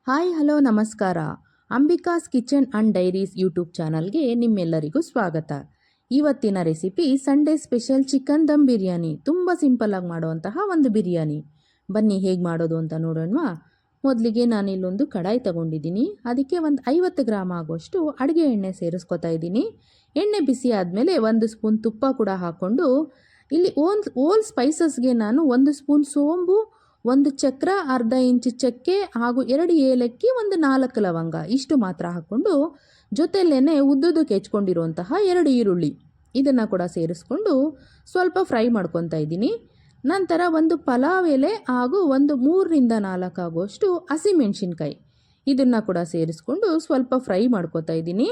Hi hello ನಮಸ್ಕಾರ. ಅಂಬಿಕಾಸ್ kitchen and diaries YouTube ಚಾನಲ್ಗೆ ನಿಮ್ಮೆಲ್ಲರಿಗೂ ಸ್ವಾಗತ. ಇವತ್ತಿನ recipe Sunday special chicken dum biryani. ತುಂಬ ಸಿಂಪಲ್ಲಾಗಿ ಮಾಡುವಂತಹ ಒಂದು ಬಿರಿಯಾನಿ. ಬನ್ನಿ ಹೇಗೆ ಮಾಡೋದು ಅಂತ ನೋಡೋಣವಾ. ಮೊದಲಿಗೆ ನಾನಿಲ್ಲೊಂದು ಕಡಾಯಿ ತಗೊಂಡಿದ್ದೀನಿ. ಅದಕ್ಕೆ ಒಂದು 50 ಗ್ರಾಮ್ ಆಗುವಷ್ಟು ಅಡುಗೆ ಎಣ್ಣೆ ಸೇರಿಸ್ಕೊತಾ ಇದ್ದೀನಿ. ಎಣ್ಣೆ ಬಿಸಿ ಆದಮೇಲೆ 1 ಸ್ಪೂನ್ ತುಪ್ಪ ಕೂಡ ಹಾಕ್ಕೊಂಡು ಇಲ್ಲಿ ಓಲ್ ಸ್ಪೈಸಸ್ಗೆ ನಾನು 1 ಸ್ಪೂನ್ ಸೋಂಬು, 1 ಚಕ್ರ, ಅರ್ಧ ಇಂಚು ಚಕ್ಕೆ ಹಾಗೂ 2 ಏಲಕ್ಕಿ, 4 ಲವಂಗ ಇಷ್ಟು ಮಾತ್ರ ಹಾಕ್ಕೊಂಡು ಜೊತೆಯಲ್ಲೇ ಉದ್ದುದಕ್ಕೆ ಹೆಚ್ಕೊಂಡಿರುವಂತಹ 2 ಈರುಳ್ಳಿ ಇದನ್ನು ಕೂಡ ಸೇರಿಸ್ಕೊಂಡು ಸ್ವಲ್ಪ ಫ್ರೈ ಮಾಡ್ಕೊತಾ ಇದ್ದೀನಿ. ನಂತರ 1 ಪಲಾವ್ ಎಲೆ ಹಾಗೂ 3 ರಿಂದ 4 ಆಗುವಷ್ಟು ಹಸಿಮೆಣಸಿನ್ಕಾಯಿ ಇದನ್ನು ಕೂಡ ಸೇರಿಸ್ಕೊಂಡು ಸ್ವಲ್ಪ ಫ್ರೈ ಮಾಡ್ಕೊತಾ ಇದ್ದೀನಿ.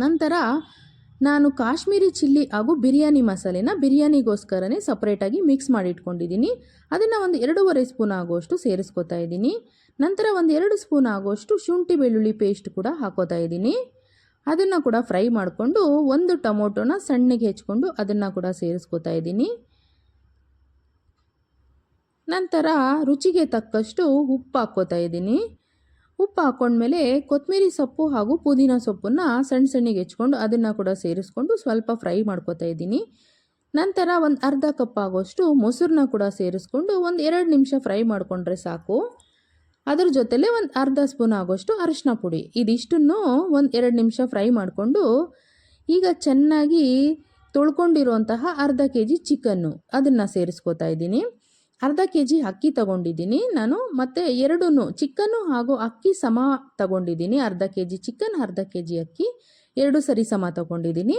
ನಂತರ ನಾನು ಕಾಶ್ಮೀರಿ ಚಿಲ್ಲಿ ಹಾಗೂ ಬಿರಿಯಾನಿ ಮಸಾಲೆನ ಬಿರಿಯಾನಿಗೋಸ್ಕರನೇ ಸಪ್ರೇಟಾಗಿ ಮಿಕ್ಸ್ ಮಾಡಿ ಇಟ್ಕೊಂಡಿದ್ದೀನಿ. ಅದನ್ನು 1 2.5 ಸ್ಪೂನ್ ಆಗುವಷ್ಟು ಸೇರಿಸ್ಕೊತಾ ಇದ್ದೀನಿ. ನಂತರ 2 ಸ್ಪೂನ್ ಆಗುವಷ್ಟು ಶುಂಠಿ ಬೆಳ್ಳುಳ್ಳಿ ಪೇಸ್ಟ್ ಕೂಡ ಹಾಕೋತಾ ಇದ್ದೀನಿ. ಅದನ್ನು ಕೂಡ ಫ್ರೈ ಮಾಡಿಕೊಂಡು 1 ಟೊಮೊಟೊನ ಸಣ್ಣಗೆ ಹೆಚ್ಕೊಂಡು ಅದನ್ನು ಕೂಡ ಸೇರಿಸ್ಕೊತಾ ಇದ್ದೀನಿ. ನಂತರ ರುಚಿಗೆ ತಕ್ಕಷ್ಟು ಉಪ್ಪು ಹಾಕ್ಕೋತಾ ಇದ್ದೀನಿ. ಉಪ್ಪು ಹಾಕ್ಕೊಂಡ್ಮೇಲೆ ಕೊತ್ತಂಬರಿ ಸೊಪ್ಪು ಹಾಗೂ ಪುದೀನ ಸೊಪ್ಪನ್ನು ಸಣ್ಣಗೆ ಹೆಚ್ಕೊಂಡು ಅದನ್ನು ಕೂಡ ಸೇರಿಸ್ಕೊಂಡು ಸ್ವಲ್ಪ ಫ್ರೈ ಮಾಡ್ಕೋತಾ ಇದ್ದೀನಿ. ನಂತರ 1 ಅರ್ಧ ಕಪ್ ಆಗೋಷ್ಟು ಮೊಸರನ್ನ ಕೂಡ ಸೇರಿಸ್ಕೊಂಡು 2 ನಿಮಿಷ ಫ್ರೈ ಮಾಡಿಕೊಂಡ್ರೆ ಸಾಕು. ಅದ್ರ ಜೊತೆಲೇ 1 ಅರ್ಧ ಸ್ಪೂನ್ ಆಗೋಷ್ಟು ಅರಿಶಿನ ಪುಡಿ ಇದಿಷ್ಟನ್ನು 2 ನಿಮಿಷ ಫ್ರೈ ಮಾಡಿಕೊಂಡು ಈಗ ಚೆನ್ನಾಗಿ ತೊಳ್ಕೊಂಡಿರುವಂತಹ ಅರ್ಧ kg ಚಿಕನ್ನು ಅದನ್ನು ಸೇರಿಸ್ಕೋತಾ ಇದ್ದೀನಿ. ಅರ್ಧ kg ಅಕ್ಕಿ ತಗೊಂಡಿದ್ದೀನಿ ನಾನು, ಮತ್ತು ಎರಡೂ ಚಿಕನ್ನು ಹಾಗೂ ಅಕ್ಕಿ ಸಮ ತಗೊಂಡಿದ್ದೀನಿ. ಅರ್ಧ kg ಚಿಕನ್, ಅರ್ಧ kg ಅಕ್ಕಿ ಎರಡು ಸರಿ ಸಮ ತಗೊಂಡಿದ್ದೀನಿ.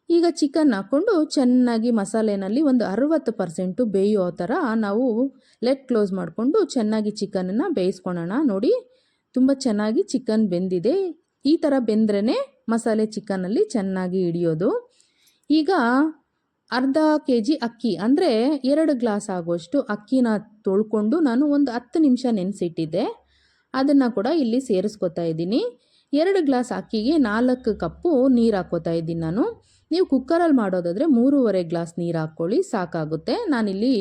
ಈಗ ಚಿಕನ್ ಹಾಕ್ಕೊಂಡು ಚೆನ್ನಾಗಿ ಮಸಾಲೆನಲ್ಲಿ 60% ಬೇಯೋ ಥರ ನಾವು ಲೆಗ್ ಕ್ಲೋಸ್ ಮಾಡಿಕೊಂಡು ಚೆನ್ನಾಗಿ ಚಿಕನನ್ನು ಬೇಯಿಸ್ಕೊಳ್ಳೋಣ. ನೋಡಿ, ತುಂಬ ಚೆನ್ನಾಗಿ ಚಿಕನ್ ಬೆಂದಿದೆ. ಈ ಥರ ಬೆಂದ್ರೇ ಮಸಾಲೆ ಚಿಕನಲ್ಲಿ ಚೆನ್ನಾಗಿ ಹಿಡಿಯೋದು. ಈಗ ಅರ್ಧ kg ಅಕ್ಕಿ ಅಂದರೆ 2 ಗ್ಲಾಸ್ ಆಗುವಷ್ಟು ಅಕ್ಕಿನ ತೊಳ್ಕೊಂಡು ನಾನು 10 ನಿಮಿಷ ನೆನೆಸಿಟ್ಟಿದ್ದೆ. ಅದನ್ನು ಕೂಡ ಇಲ್ಲಿ ಸೇರಿಸ್ಕೊತಾ ಇದ್ದೀನಿ. 2 ಗ್ಲಾಸ್ ಅಕ್ಕಿಗೆ 4 ಕಪ್ಪು ನೀರು ಹಾಕ್ಕೋತಾ ಇದ್ದೀನಿ ನಾನು. ನೀವು ಕುಕ್ಕರಲ್ಲಿ ಮಾಡೋದಾದರೆ 3.5 ಗ್ಲಾಸ್ ನೀರು ಹಾಕ್ಕೊಳ್ಳಿ, ಸಾಕಾಗುತ್ತೆ. ನಾನಿಲ್ಲಿ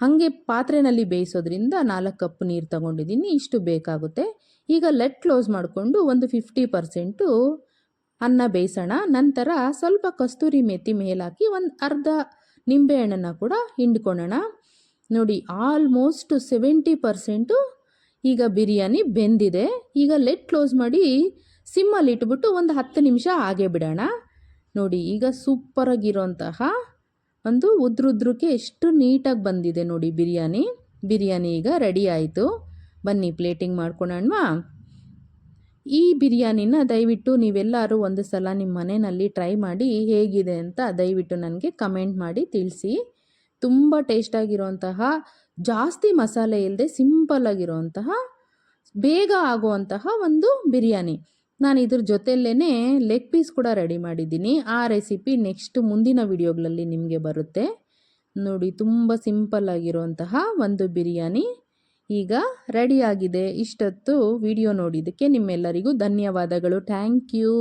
ಹಾಗೆ ಪಾತ್ರೆಯಲ್ಲಿ ಬೇಯಿಸೋದ್ರಿಂದ 4 ಕಪ್ ನೀರು ತಗೊಂಡಿದ್ದೀನಿ, ಇಷ್ಟು ಬೇಕಾಗುತ್ತೆ. ಈಗ ಲೆಡ್ ಕ್ಲೋಸ್ ಮಾಡಿಕೊಂಡು 50% ಅನ್ನ ಬೇಯಿಸೋಣ. ನಂತರ ಸ್ವಲ್ಪ ಕಸ್ತೂರಿ ಮೆಥಿ ಮೇಲಾಕಿ 1 ಅರ್ಧ ನಿಂಬೆಹಣ್ಣನ್ನು ಕೂಡ ಹಿಂಡ್ಕೊಳ್ಳೋಣ. ನೋಡಿ, ಆಲ್ಮೋಸ್ಟ್ 70% ಈಗ ಬಿರಿಯಾನಿ ಬೆಂದಿದೆ. ಈಗ ಲೆಡ್ ಕ್ಲೋಸ್ ಮಾಡಿ ಸಿಮ್ಮಲ್ಲಿ ಇಟ್ಬಿಟ್ಟು 10 ನಿಮಿಷ ಹಾಗೆ ಬಿಡೋಣ. ನೋಡಿ, ಈಗ ಸೂಪರಾಗಿರೋಂತಹ ಒಂದು ಉದ್ರುದ್ರಕ್ಕೆ ಎಷ್ಟು ನೀಟಾಗಿ ಬಂದಿದೆ ನೋಡಿ ಬಿರಿಯಾನಿ ಈಗ ರೆಡಿ ಆಯಿತು. ಬನ್ನಿ ಪ್ಲೇಟಿಂಗ್ ಮಾಡ್ಕೊಳ್ಳೋಣವಾ. ಈ ಬಿರಿಯಾನಿನ ದಯವಿಟ್ಟು ನೀವೆಲ್ಲರೂ ಒಂದು ಸಲ ನಿಮ್ಮ ಮನೆಯಲ್ಲಿ ಟ್ರೈ ಮಾಡಿ ಹೇಗಿದೆ ಅಂತ ದಯವಿಟ್ಟು ನನಗೆ ಕಮೆಂಟ್ ಮಾಡಿ ತಿಳಿಸಿ. ತುಂಬ ಟೇಸ್ಟಾಗಿರುವಂತಹ, ಜಾಸ್ತಿ ಮಸಾಲೆ ಇಲ್ಲದೆ ಸಿಂಪಲ್ಲಾಗಿರುವಂತಹ, ಬೇಗ ಆಗುವಂತಹ ಒಂದು ಬಿರಿಯಾನಿ. ನಾನು ಇದ್ರ ಜೊತೆಯಲ್ಲೇ ಲೆಗ್ ಪೀಸ್ ಕೂಡ ರೆಡಿ ಮಾಡಿದ್ದೀನಿ. ಆ ರೆಸಿಪಿ ನೆಕ್ಸ್ಟ್ ಮುಂದಿನ ವಿಡಿಯೋಗಳಲ್ಲಿ ನಿಮಗೆ ಬರುತ್ತೆ ನೋಡಿ. ತುಂಬ ಸಿಂಪಲ್ಲಾಗಿರುವಂತಹ ಒಂದು ಬಿರಿಯಾನಿ ಈಗ ರೆಡಿಯಾಗಿದೆ. ಇಷ್ಟೊತ್ತು ವಿಡಿಯೋ ನೋಡಿದ್ದಕ್ಕೆ ನಿಮ್ಮೆಲ್ಲರಿಗೂ ಧನ್ಯವಾದಗಳು. Thank you.